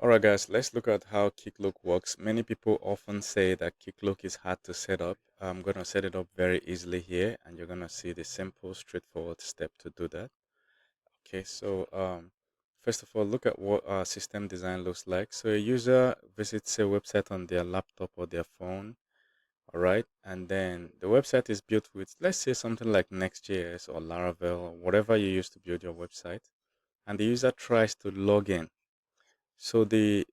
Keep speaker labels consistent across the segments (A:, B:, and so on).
A: Alright guys, let's look at how Keycloak works. Many people often say that Keycloak is hard to set up. I'm going to set it up very easily here, and you're going to see the simple, straightforward step to do that. Okay, so first of all, look at what our system design looks like. So a user visits a website on their laptop or their phone, alright, and then the website is built with, let's say, something like Next.js or Laravel or whatever you use to build your website, and the user tries to log in. So the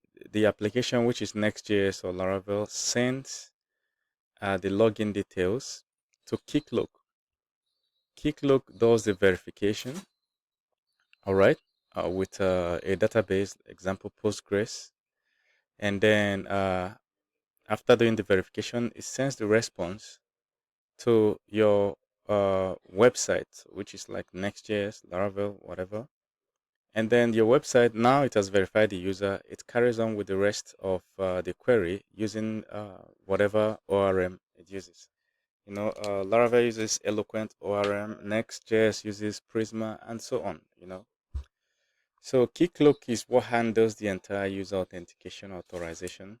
A: application, which is Next.js or Laravel, sends the login details to Keycloak. Keycloak does the verification, all right, with a database, example Postgres, and then after doing the verification, it sends the response to your website, which is like Next.js, Laravel, whatever. And then your website, now it has verified the user. It carries on with the rest of the query using whatever ORM it uses. Laravel uses Eloquent ORM, Next.js uses Prisma, and so on. So Keycloak is what handles the entire user authentication authorization,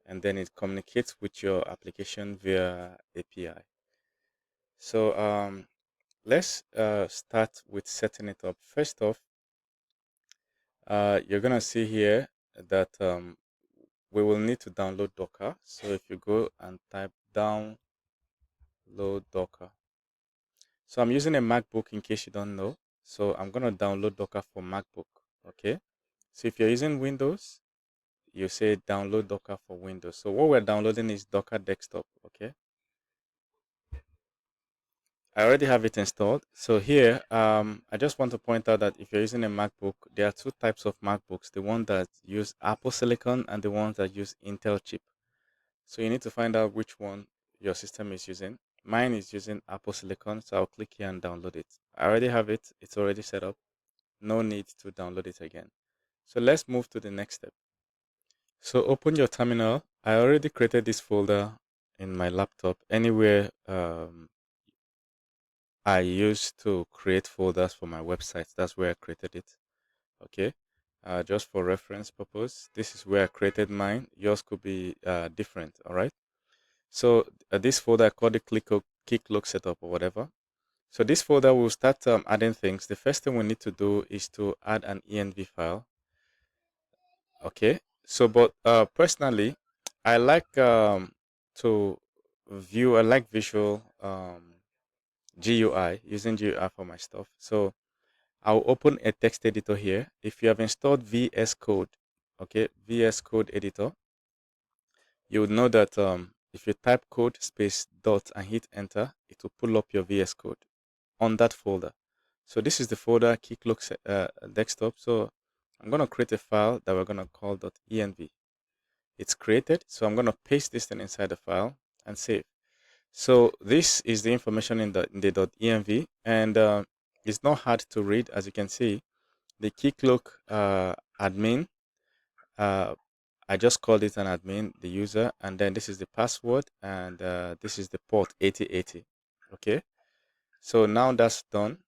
A: and then it communicates with your application via API. So let's start with setting it up. First off, you're gonna see here that we will need to download Docker. So if you go and type download Docker. So I'm using a MacBook in case you don't know. So I'm gonna download Docker for MacBook. Okay. So if you're using Windows, you say download Docker for Windows. So what we're downloading is Docker Desktop. Okay. I already have it installed. So here, I just want to point out that if you're using a MacBook, there are two types of MacBooks: the one that use Apple Silicon and the ones that use Intel chip. So you need to find out which one your system is using. Mine is using Apple Silicon, so I'll click here and download it. I already have it. It's already set up. No need to download it again. So let's move to the next step. So open your terminal. I already created this folder in my laptop. Anywhere I used to create folders for my website. That's where I created it. Okay. Just for reference purpose, this is where I created mine. Yours could be different. All right. So this folder I call the Keycloak setup or whatever. So this folder will start adding things. The first thing we need to do is to add an env file. Okay. So, but personally, I like to view. I like visual GUI, using GUI for my stuff. So I'll open a text editor here. If you have installed VS Code, okay, VS Code editor, you would know that if you type code space dot and hit enter, it will pull up your VS Code on that folder. So this is the folder Keycloak desktop. So I'm going to create a file that we're going to call .env. It's created. So I'm going to paste this thing inside the file and save. So this is the information in the .env, and it's not hard to read. As you can see, the Keycloak admin, uh, I just called it an admin, the user, and then this is the password, and this is the port 8080. Okay, so now that's done.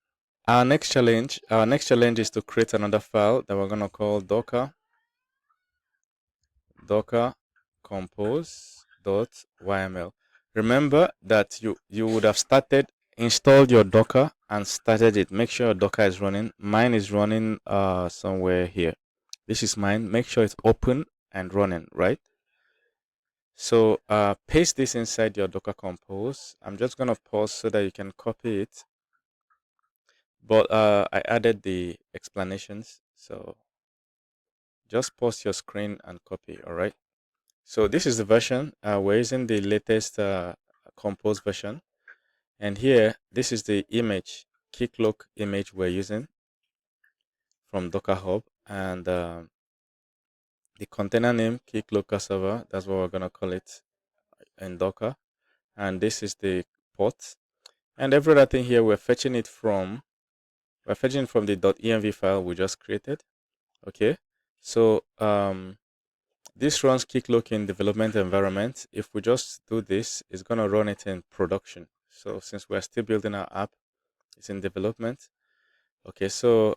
A: Our next challenge is to create another file that we're gonna call docker compose.yml. Remember that you would have installed your Docker and started it. Make sure your Docker is running. Mine is running somewhere here. This is mine. Make sure it's open and running, right? So paste this inside your Docker compose. I'm just gonna pause so that you can copy it. But I added the explanations. So just pause your screen and copy, all right? So this is the version. We're using the latest compose version. And here, this is the image, Keycloak image we're using from Docker Hub. And the container name, Keycloak server, that's what we're going to call it in Docker. And this is the port. And every other thing here, we're fetching from the .env file we just created. Okay. So this runs Keycloak in development environment. If we just do this, it's going to run it in production. So since we're still building our app, it's in development. Okay, so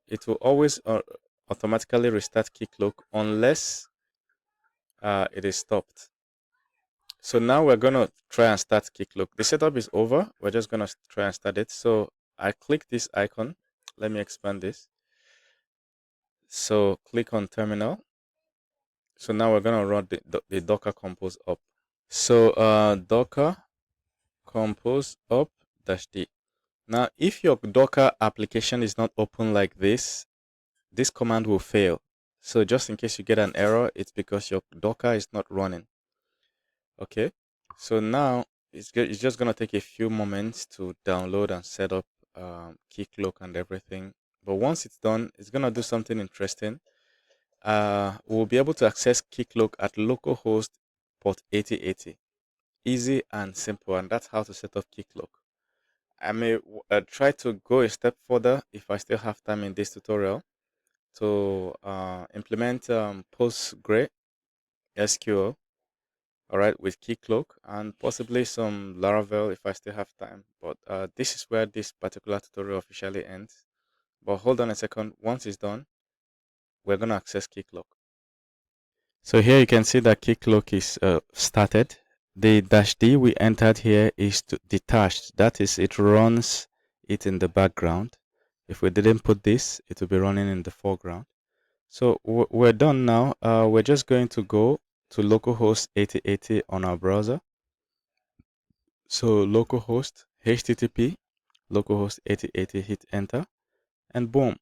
A: it will always automatically restart Keycloak unless it is stopped. So now we're gonna try and start Keycloak. The setup is over. We're just gonna try and start it. So I click this icon. Let me expand this. So click on terminal. So now we're gonna run the Docker compose up. So Docker compose up -d. Now if your Docker application is not open like this command will fail. So just in case you get an error, it's because your Docker is not running. Okay. So now it's just gonna take a few moments to download and set up Keycloak and everything. But once it's done, it's gonna do something interesting. We'll be able to access Keycloak at localhost port 8080. Easy and simple, and that's how to set up Keycloak. I may try to go a step further if I still have time in this tutorial to implement PostgreSQL, all right, with Keycloak and possibly some Laravel if I still have time. But this is where this particular tutorial officially ends. But hold on a second. Once it's done, we're going to access Keycloak. So here you can see that Keycloak is started. The -d we entered here is detached. That is, it runs it in the background. If we didn't put this, it will be running in the foreground. So we're done now. We're just going to go to localhost 8080 on our browser. So localhost HTTP localhost 8080, hit enter, and boom.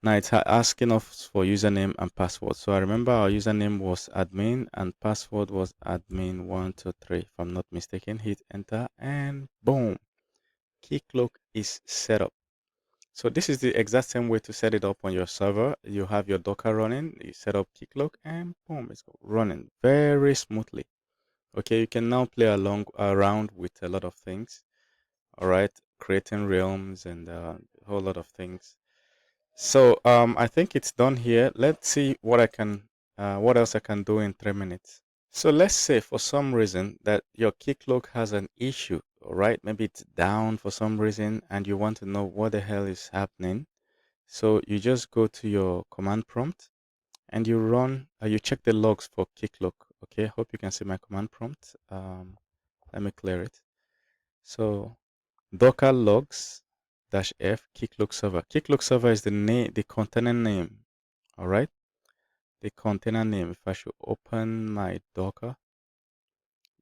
A: Now it's asking us for username and password. So I remember our username was admin and password was admin123 if I'm not mistaken. Hit enter and boom. Keycloak is set up. So this is the exact same way to set it up on your server. You have your Docker running, you set up Keycloak and boom, it's running very smoothly. Okay, you can now play around with a lot of things. All right, creating realms and a whole lot of things. So I think it's done here. Let's see what what else I can do in 3 minutes. So let's say for some reason that your Keycloak has an issue, all right? Maybe it's down for some reason and you want to know what the hell is happening. So you just go to your command prompt and you check the logs for Keycloak. Okay, hope you can see my command prompt. Let me clear it. So Docker logs -f Keycloak server. Keycloak server is the name, the container name. All right, the container name. If I should open my Docker,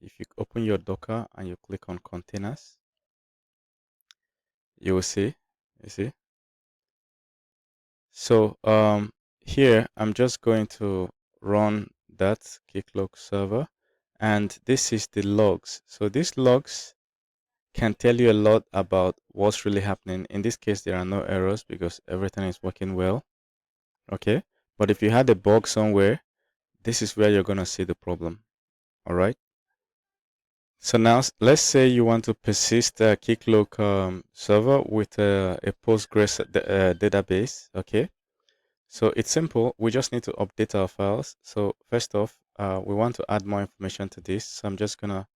A: if you open your Docker and you click on containers, you will see. You see. So here I'm just going to run that Keycloak server, and this is the logs. So these logs can tell you a lot about what's really happening. In this case, there are no errors because everything is working well. Okay, but if you had a bug somewhere, this is where you're gonna see the problem. All right. So now let's say you want to persist a Keycloak server with a Postgres database. Okay. So it's simple. We just need to update our files. So first off, we want to add more information to this. So I'm just gonna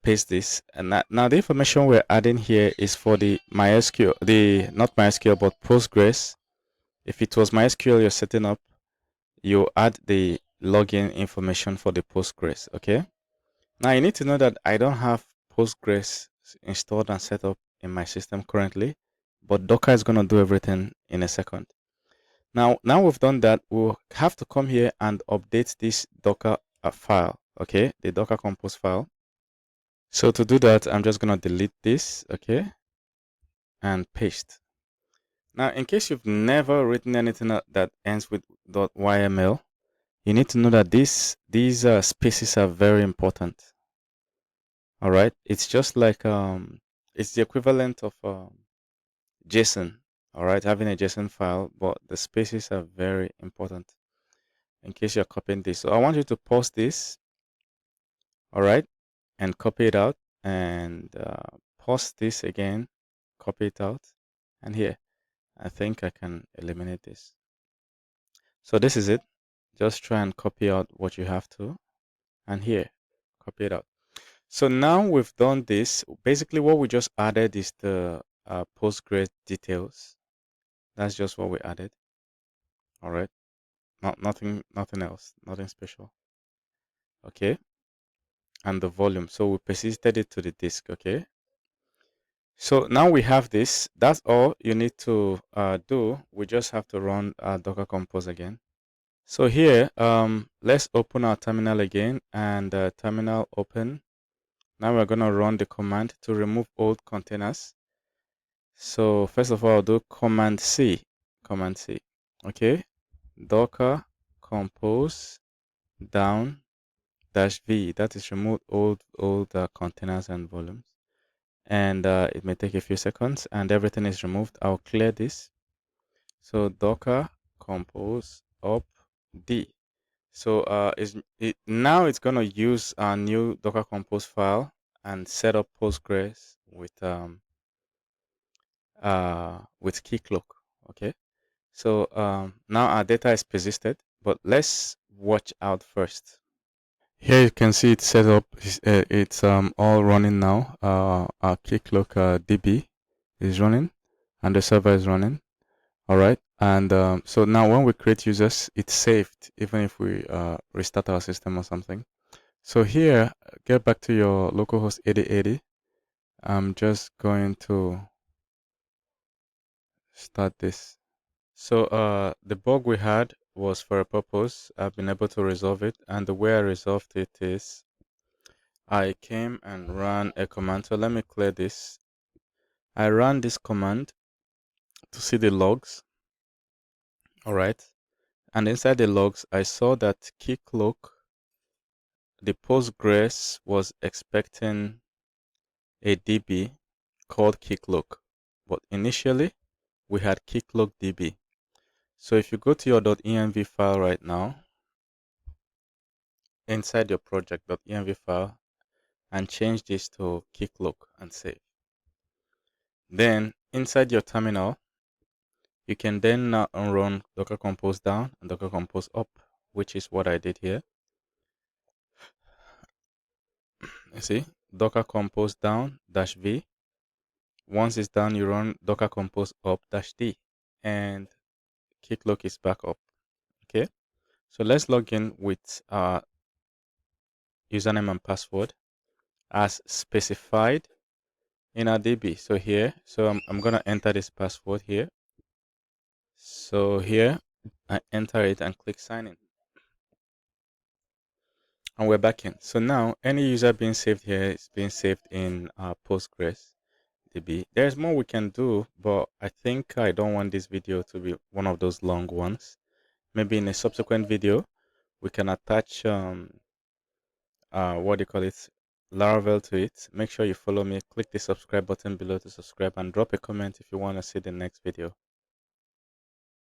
A: paste this. And now the information we're adding here is for the MySQL, not MySQL, but Postgres. If it was MySQL you're setting up, you add the login information for the Postgres. Okay. Now you need to know that I don't have Postgres installed and set up in my system currently, but Docker is gonna do everything in a second. Now we've done that, we'll have to come here and update this Docker file, okay, the Docker compose file. So to do that, I'm just going to delete this, okay, and paste. Now, in case you've never written anything that ends with .yml, you need to know that these spaces are very important. All right, it's just like it's the equivalent of JSON. All right, having a JSON file, but the spaces are very important in case you're copying this. So I want you to pause this, all right, and copy it out, and pause this again, copy it out, and here, I think I can eliminate this. So this is it. Just try and copy out what you have to, and here, copy it out. So now we've done this. Basically, what we just added is the Postgres details. That's just what we added. All right, nothing else, nothing special. Okay, and the volume. So we persisted it to the disk. Okay, so now we have this. That's all you need to do. We just have to run Docker Compose again. So here, let's open our terminal again, and terminal open. Now we're gonna run the command to remove old containers. So first of all, I'll do Command C. Command C. Okay. Docker compose down dash V. That is remove old containers and volumes. And it may take a few seconds, and everything is removed. I'll clear this. So Docker compose up D. So now it's gonna use our new Docker compose file and set up Postgres with Keycloak. Okay. So now our data is persisted, but let's watch out first. Here you can see it's set up. It's all running now. Our Keycloak DB is running, and the server is running. All right. And so now when we create users, it's saved even if we restart our system or something. So here, get back to your localhost 8080. I'm just going to start this. So the bug we had was for a purpose. I've been able to resolve it, and the way I resolved it is I came and ran a command. So let me clear this. I ran this command to see the logs. All right. And inside the logs, I saw that Keycloak, the Postgres was expecting a DB called Keycloak. But initially, we had Keycloak DB. So if you go to your .env file right now, inside your project.env file, and change this to Keycloak and save. Then inside your terminal, you can then now run Docker Compose down and Docker Compose up, which is what I did here. You see, Docker Compose down dash V. Once it's done, you run Docker Compose up dash D, and Keycloak is back up. Okay, so let's log in with our username and password as specified in our DB. So here, I'm gonna enter this password here. So here, I enter it and click sign in. And we're back in. So now any user being saved here is being saved in Postgres DB. There's more we can do, but I think I don't want this video to be one of those long ones. Maybe in a subsequent video, we can attach what do you call it, Laravel to it. Make sure you follow me. Click the subscribe button below to subscribe and drop a comment if you want to see the next video.